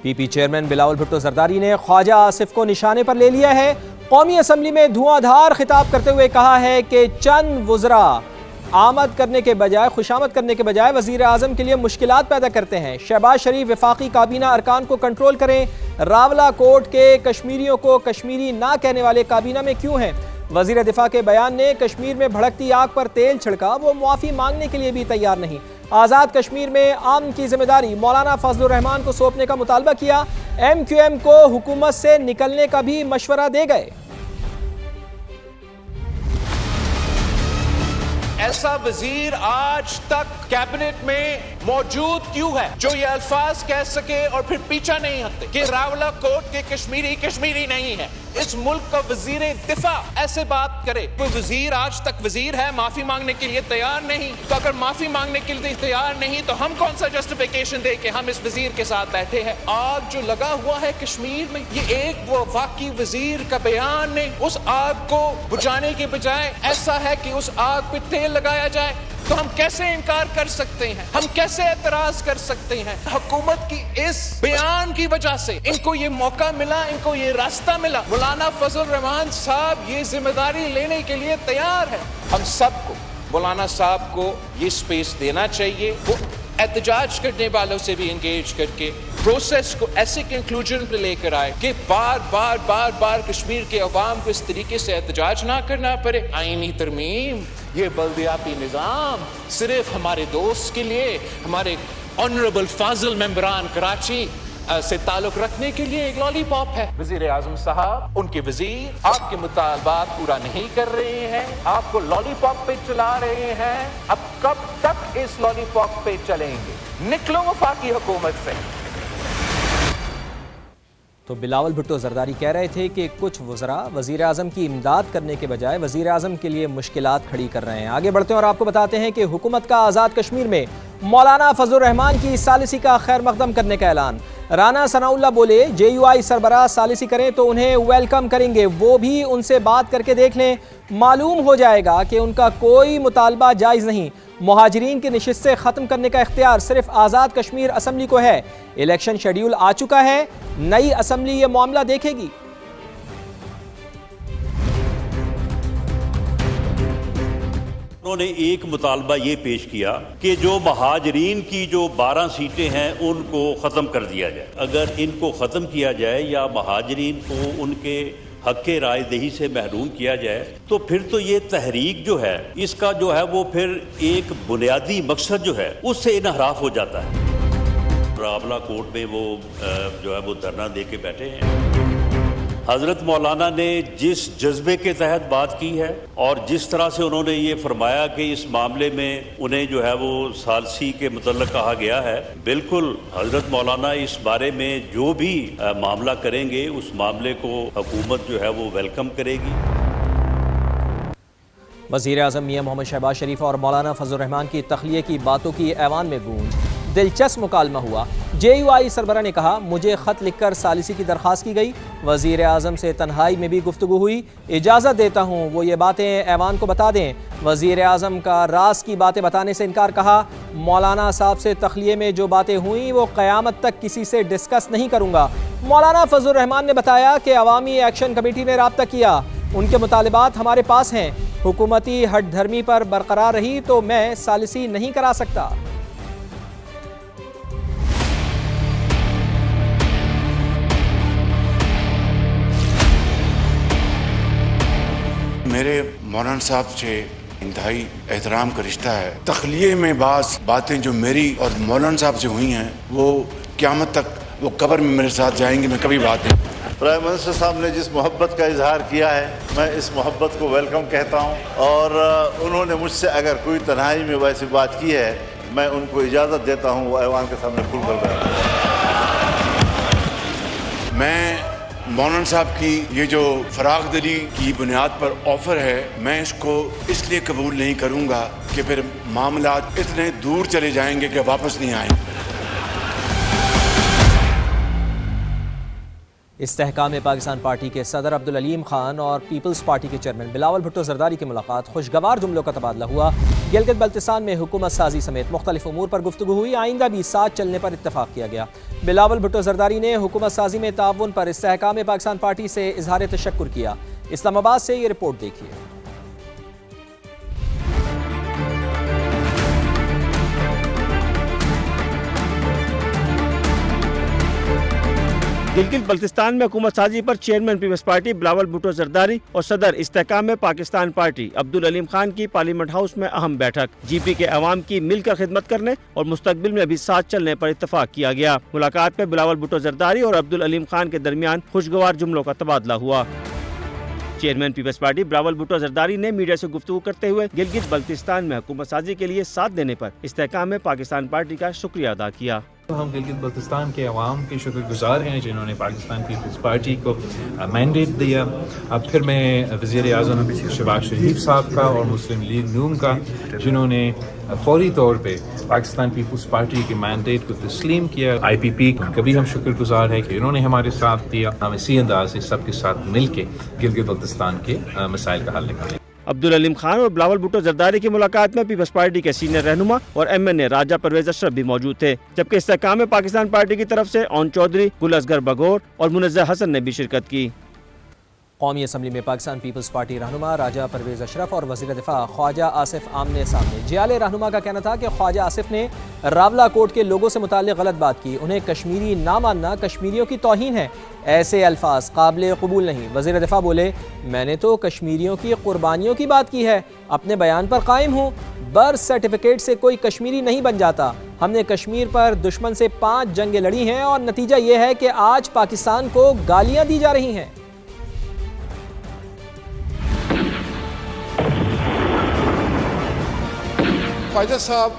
پی P chairman Bilawal Bhutto Zardari نے خواجہ آصف کو نشانے پر لے لیا ہے۔ قومی اسمبلی میں دھواں دھار خطاب کرتے ہوئے کہا ہے کہ چند وزراء خوشامد کرنے کے بجائے وزیر اعظم کے لیے مشکلات پیدا کرتے ہیں۔ شہباز شریف وفاقی کابینہ ارکان کو کنٹرول کریں۔ راولہ کوٹ کے کشمیریوں کو کشمیری نہ کہنے والے کابینہ میں کیوں ہیں؟ وزیر دفاع کے بیان نے کشمیر میں بھڑکتی آگ پر تیل چھڑکا، وہ معافی مانگنے کے لیے بھی تیار نہیں۔ آزاد کشمیر میں امن کی ذمہ داری مولانا فضل الرحمان کو سونپنے کا مطالبہ کیا۔ ایم کیو ایم کو حکومت سے نکلنے کا بھی مشورہ دے گئے۔ ایسا وزیر آج تک کیبنٹ میں موجود کیوں ہے جو یہ الفاظ کہہ سکے اور پھر پیچھا نہیں ہٹتے کہ راولہ کوٹ کے کشمیری نہیں ہے؟ اس ملک کا وزیر دفاع ایسے بات کرے۔ کوئی وزیر آج تک وزیر ہے، معافی مانگنے کے لیے تیار نہیں، تو اگر معافی مانگنے کے لیے تیار نہیں تو ہم کون سا جسٹیفیکیشن دے کہ ہم اس وزیر کے ساتھ بیٹھے ہیں؟ آگ جو لگا ہوا ہے کشمیر میں، یہ ایک وہ واقعی وزیر کا بیان نے اس آگ کو بجھانے کے بجائے ایسا ہے کہ اس آگ پہ تیل لگایا جائے، تو ہم کیسے انکار کر سکتے ہیں؟ ہم کیسے اعتراض کر سکتے ہیں؟ حکومت کی اس بیان کی وجہ سے ان کو یہ موقع ملا، ان کو یہ راستہ ملا۔ مولانا فضل الرحمان صاحب یہ ذمہ داری لینے کے لیے تیار ہے۔ ہم سب کو مولانا صاحب کو یہ سپیس دینا چاہیے، وہ احتجاج کرنے والوں سے بھی انگیج کر کے پروسیس کو ایسے کنکلوژن پہ لے کر آئے کہ بار بار کشمیر کے عوام کو اس طریقے سے احتجاج نہ کرنا پڑے۔ آئینی ترمیم، یہ بلدیاتی نظام صرف ہمارے دوست کے لیے، ہمارے آنریبل فاضل ممبران کراچی سے تعلق رکھنے کے لیے ایک لالی پاپ ہے۔ وزیر اعظم صاحب، ان کے وزیر آپ کے مطالبات پورا نہیں کر رہے ہیں، آپ کو لالی پاپ پہ چلا رہے ہیں۔ اب کب تک اس لالی پاپ پہ چلیں گے؟ نکلو وفاقی حکومت سے۔ تو بلاول بھٹو زرداری کہہ رہے تھے کہ کچھ وزراء وزیر اعظم کی امداد کرنے کے بجائے وزیر اعظم کے لیے مشکلات کھڑی کر رہے ہیں۔ آگے بڑھتے ہیں اور آپ کو بتاتے ہیں کہ حکومت کا آزاد کشمیر میں مولانا فضل الرحمان کی ثالثی کا خیر مقدم کرنے کا اعلان۔ رانا ثناء اللہ بولے جے یو آئی سربراہ ثالثی کریں تو انہیں ویلکم کریں گے، وہ بھی ان سے بات کر کے دیکھ لیں، معلوم ہو جائے گا کہ ان کا کوئی مطالبہ جائز نہیں۔ مہاجرین کی نشستیں ختم کرنے کا اختیار صرف آزاد کشمیر اسمبلی کو ہے۔ الیکشن شیڈیول آ چکا ہے، نئی اسمبلی یہ معاملہ دیکھے گی۔ انہوں نے ایک مطالبہ یہ پیش کیا کہ جو مہاجرین کی جو 12 سیٹیں ہیں ان کو ختم کر دیا جائے۔ اگر ان کو ختم کیا جائے یا مہاجرین کو ان کے حق رائے دہی سے محروم کیا جائے تو پھر تو یہ تحریک جو ہے اس کا جو ہے وہ پھر ایک بنیادی مقصد جو ہے اس سے انحراف ہو جاتا ہے۔ راولہ کوٹ میں وہ جو ہے وہ دھرنا دے کے بیٹھے ہیں۔ حضرت مولانا نے جس جذبے کے تحت بات کی ہے اور جس طرح سے انہوں نے یہ فرمایا کہ اس معاملے میں انہیں جو ہے وہ ثالثی کے متعلق کہا گیا ہے، بالکل حضرت مولانا اس بارے میں جو بھی معاملہ کریں گے اس معاملے کو حکومت جو ہے وہ ویلکم کرے گی۔ وزیر اعظم میاں محمد شہباز شریف اور مولانا فضل الرحمان کی تخلیہ کی باتوں کی ایوان میں گونج۔ دلچسپ مکالمہ ہوا۔ جے یو آئی سربراہ نے کہا مجھے خط لکھ کر ثالثی کی درخواست کی گئی، وزیر اعظم سے تنہائی میں بھی گفتگو ہوئی، اجازت دیتا ہوں وہ یہ باتیں ایوان کو بتا دیں۔ وزیر اعظم کا راز کی باتیں بتانے سے انکار، کہا مولانا صاحب سے تخلیہ میں جو باتیں ہوئیں وہ قیامت تک کسی سے ڈسکس نہیں کروں گا۔ مولانا فضل الرحمان نے بتایا کہ عوامی ایکشن کمیٹی نے رابطہ کیا، ان کے مطالبات ہمارے پاس ہیں، حکومتی ہٹ دھرمی پر برقرار رہی تو میں ثالثی نہیں کرا سکتا۔ میرے مولانا صاحب سے انتہائی احترام کا رشتہ ہے۔ تخلیہ میں بعض باتیں جو میری اور مولانا صاحب سے ہوئی ہیں وہ قیامت تک وہ قبر میں میرے ساتھ جائیں گے، میں کبھی بات نہیں۔ پرائم منسٹر صاحب نے جس محبت کا اظہار کیا ہے میں اس محبت کو ویلکم کہتا ہوں، اور انہوں نے مجھ سے اگر کوئی تنہائی میں ویسی بات کی ہے میں ان کو اجازت دیتا ہوں وہ ایوان کے سامنے کھل کر بیٹھیں۔ میں مولانا صاحب کی یہ جو فراغ دلی کی بنیاد پر آفر ہے میں اس کو اس لیے قبول نہیں کروں گا کہ پھر معاملات اتنے دور چلے جائیں گے کہ واپس نہیں آئیں گے۔ استحکام پاکستان پارٹی کے صدر عبدالعلیم خان اور پیپلز پارٹی کے چیئرمین بلاول بھٹو زرداری کی ملاقات، خوشگوار جملوں کا تبادلہ ہوا۔ گلگت بلتستان میں حکومت سازی سمیت مختلف امور پر گفتگو ہوئی، آئندہ بھی ساتھ چلنے پر اتفاق کیا گیا۔ بلاول بھٹو زرداری نے حکومت سازی میں تعاون پر استحکام پاکستان پارٹی سے اظہار تشکر کیا۔ اسلام آباد سے یہ رپورٹ دیکھیے۔ گلگت بلتستان میں حکومت سازی پر چیئرمین پیپلز پارٹی بلاول بھٹو زرداری اور صدر استحکام پاکستان پارٹی عبدالعلیم خان کی پارلیمنٹ ہاؤس میں اہم بیٹھک، جی پی کے عوام کی مل کر خدمت کرنے اور مستقبل میں بھی ساتھ چلنے پر اتفاق کیا گیا۔ ملاقات میں بلاول بھٹو زرداری اور عبدالعلیم خان کے درمیان خوشگوار جملوں کا تبادلہ ہوا۔ چیئرمین پیپلز پارٹی بلاول بھٹو زرداری نے میڈیا سے گفتگو کرتے ہوئے گلگت بلتستان میں حکومت سازی کے لیے ساتھ دینے پر استحکام پاکستان پارٹی کا شکریہ ادا کیا۔ ہم گلگت بلتستان کے عوام کے شکر گزار ہیں جنہوں نے پاکستان پیپلز پارٹی کو مینڈیٹ دیا۔ اب پھر میں وزیر اعظم شہباز شریف صاحب کا اور مسلم لیگ نون کا، جنہوں نے فوری طور پہ پاکستان پیپلز پارٹی کے مینڈیٹ کو تسلیم کیا۔ آئی پی پی کا بھی ہم شکر گزار ہیں کہ انہوں نے ہمارے ساتھ دیا۔ ہم اسی انداز سے سب کے ساتھ مل کے گلگت بلتستان کے مسائل کا حل نکالیں۔ عبدالعلیم خان اور بلاول بھٹو زرداری کی ملاقات میں پیپلز پارٹی کے سینئر رہنما اور ایم این اے راجہ پرویز اشرف بھی موجود تھے، جبکہ استحکام پاکستان پارٹی کی طرف سے اون چودھری، گل اصغر بگور اور منزہ حسن نے بھی شرکت کی۔ قومی اسمبلی میں پاکستان پیپلز پارٹی رہنما راجہ پرویز اشرف اور وزیر دفاع خواجہ آصف آمنے سامنے۔ جیال رہنما کا کہنا تھا کہ خواجہ آصف نے راولہ کوٹ کے لوگوں سے متعلق غلط بات کی، انہیں کشمیری نہ ماننا کشمیریوں کی توہین ہے، ایسے الفاظ قابل قبول نہیں۔ وزیر دفاع بولے، میں نے تو کشمیریوں کی قربانیوں کی بات کی ہے، اپنے بیان پر قائم ہوں، برتھ سرٹیفکیٹ سے کوئی کشمیری نہیں بن جاتا، ہم نے کشمیر پر دشمن سے 5 جنگیں لڑی ہیں اور نتیجہ یہ ہے کہ آج پاکستان کو گالیاں دی جا رہی ہیں۔ خواجہ صاحب،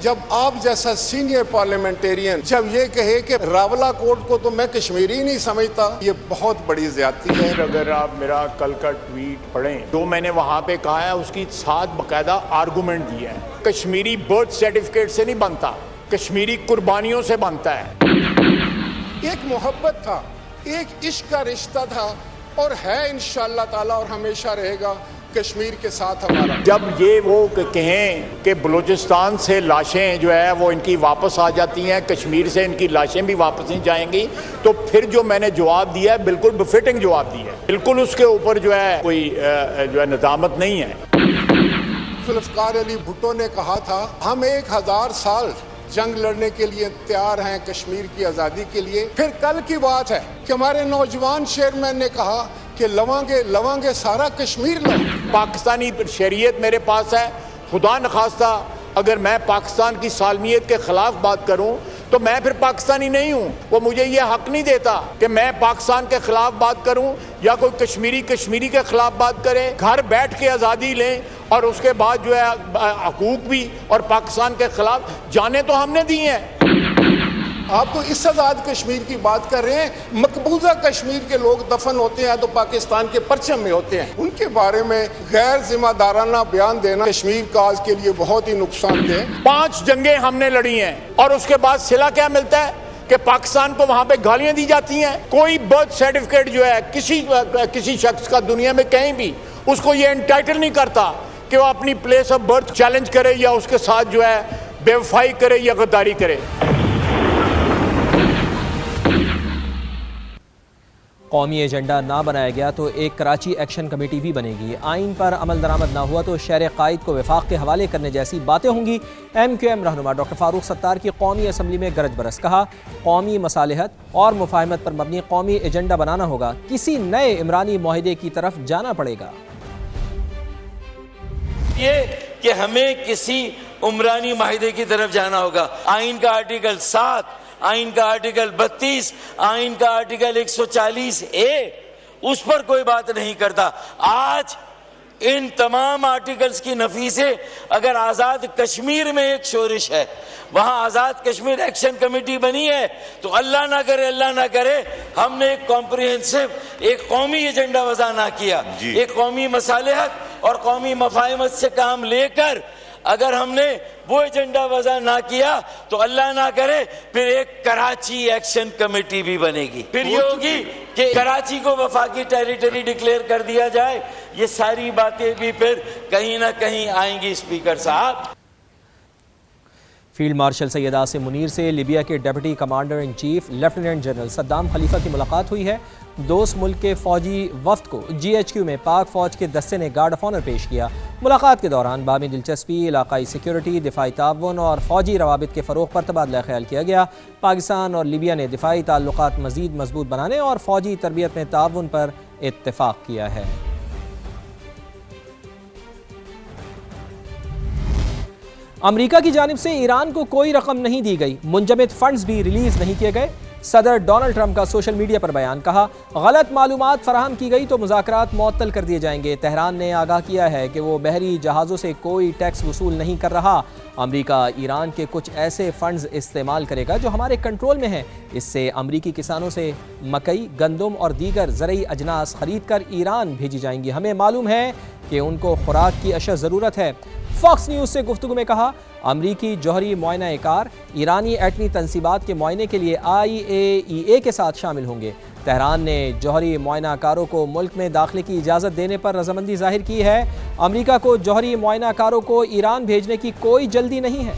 جب آپ جیسا سینئر پارلیمنٹیرین جب یہ کہے کہ راولہ کوٹ کو تو میں کشمیری نہیں سمجھتا، یہ بہت بڑی زیادتی ہے۔ اگر آپ میرا کل کا ٹویٹ پڑھیں، جو میں نے وہاں پہ کہا ہے اس کی ساتھ باقاعدہ آرگومنٹ دیا ہے۔ کشمیری برتھ سرٹیفکیٹ سے نہیں بنتا، کشمیری قربانیوں سے بنتا ہے۔ ایک محبت تھا، ایک عشق کا رشتہ تھا اور ہے انشاءاللہ تعالی اور ہمیشہ رہے گا کشمیر کے ساتھ ہمارا۔ جب یہ وہ کہیں کہ بلوچستان سے لاشیں جو ہے وہ ان کی واپس آ جاتی ہیں، کشمیر سے ان کی لاشیں بھی واپس نہیں جائیں گی، تو پھر جو میں نے جواب دیا ہے بالکل بفٹنگ جواب دیا ہے، بالکل اس کے اوپر جو ہے کوئی جو ہے ندامت نہیں ہے۔ ذوالفقار علی بھٹو نے کہا تھا، ہم 1000 سال جنگ لڑنے کے لیے تیار ہیں کشمیر کی آزادی کے لیے۔ پھر کل کی بات ہے کہ ہمارے نوجوان چیئرمین نے کہا کہ لوانگے سارا کشمیر لو۔ پاکستانی شریعت میرے پاس ہے، خدا نخواستہ اگر میں پاکستان کی سالمیت کے خلاف بات کروں تو میں پھر پاکستانی نہیں ہوں۔ وہ مجھے یہ حق نہیں دیتا کہ میں پاکستان کے خلاف بات کروں یا کوئی کشمیری کے خلاف بات کرے۔ گھر بیٹھ کے آزادی لیں اور اس کے بعد جو ہے حقوق بھی اور پاکستان کے خلاف جانیں تو ہم نے دی ہیں۔ آپ تو اس آزاد کشمیر کی بات کر رہے ہیں، مقبوضہ کشمیر کے لوگ دفن ہوتے ہیں تو پاکستان کے پرچم میں ہوتے ہیں، ان کے بارے میں غیر ذمہ دارانہ بیان دینا کشمیر کاز کے لیے بہت ہی نقصان دہ۔ 5 جنگیں ہم نے لڑی ہیں اور اس کے بعد صلہ کیا ملتا ہے کہ پاکستان کو وہاں پہ گالیاں دی جاتی ہیں۔ کوئی برتھ سرٹیفکیٹ جو ہے کسی شخص کا دنیا میں کہیں بھی اس کو یہ انٹائٹل نہیں کرتا کہ وہ اپنی پلیس آف برتھ چیلنج کرے یا اس کے ساتھ جو ہے بے وفائی کرے یا غداری کرے۔ قومی ایجنڈا نہ بنایا گیا تو ایک کراچی ایکشن کمیٹی بھی بنے گی، آئین پر عمل درآمد نہ ہوا تو شہر قائد کو وفاق کے حوالے کرنے جیسی باتیں ہوں گی۔ ایم کیو ایم رہنما ڈاکٹر فاروق ستار کی قومی اسمبلی میں گرج برس، کہا قومی مصالحت اور مفاہمت پر مبنی قومی ایجنڈا بنانا ہوگا، کسی نئے عمرانی معاہدے کی طرف جانا پڑے گا۔ یہ کہ ہمیں کسی عمرانی معاہدے کی طرف جانا ہوگا۔ آئین کا آرٹیکل 7، آئین کا آرٹیکل 32، آئین کا آرٹیکل 140A اس پر کوئی بات نہیں کرتا۔ آج ان تمام آرٹیکلز کی نفی سے اگر آزاد کشمیر میں ایک شورش ہے، وہاں آزاد کشمیر ایکشن کمیٹی بنی ہے، تو اللہ نہ کرے ہم نے ایک کمپریہنسو ایک قومی ایجنڈا وضع نہ کیا، ایک قومی مصالحت اور قومی مفاہمت سے کام لے کر اگر ہم نے وہ ایجنڈا وضع نہ کیا تو اللہ نہ کرے پھر ایک کراچی ایکشن کمیٹی بھی بنے گی، پھر یہ ہوگی کہ کراچی کو وفاقی ٹیریٹری ڈکلیئر کر دیا جائے. یہ ساری باتیں بھی پھر کہیں نہ کہیں آئیں گی اسپیکر صاحب. فیلڈ مارشل سید عاصم منیر سے لیبیا کے deputy commander in chief lieutenant general Saddam خلیفہ کی ملاقات ہوئی ہے. دوست ملک کے فوجی وفد کو GHQ میں پاک فوج کے دستے نے گارڈ آف آنر پیش کیا. ملاقات کے دوران باہمی دلچسپی، علاقائی سیکیورٹی، دفاعی تعاون اور فوجی روابط کے فروغ پر تبادلہ خیال کیا گیا. پاکستان اور لیبیا نے دفاعی تعلقات مزید مضبوط بنانے اور فوجی تربیت میں تعاون پر اتفاق کیا ہے. امریکہ کی جانب سے ایران کو کوئی رقم نہیں دی گئی، منجمد فنڈز بھی ریلیز نہیں کیے گئے. صدر ڈونلڈ ٹرمپ کا سوشل میڈیا پر بیان، کہا غلط معلومات فراہم کی گئی تو مذاکرات معطل کر دیے جائیں گے. تہران نے آگاہ کیا ہے کہ وہ بحری جہازوں سے کوئی ٹیکس وصول نہیں کر رہا. امریکہ ایران کے کچھ ایسے فنڈز استعمال کرے گا جو ہمارے کنٹرول میں ہیں. اس سے امریکی کسانوں سے مکئی، گندم اور دیگر زرعی اجناس خرید کر ایران بھیجی جائیں گی. ہمیں معلوم ہے کہ ان کو خوراک کی اشد ضرورت ہے. فاکس نیوز سے گفتگو میں کہا امریکی جوہری معائنہ کار ایرانی ایٹمی تنصیبات کے معائنے کے لیے IAEA کے ساتھ شامل ہوں گے. تہران نے جوہری معائنہ کاروں کو ملک میں داخلے کی اجازت دینے پر رضامندی ظاہر کی ہے. امریکہ کو جوہری معائنہ کاروں کو ایران بھیجنے کی کوئی جلدی نہیں ہے.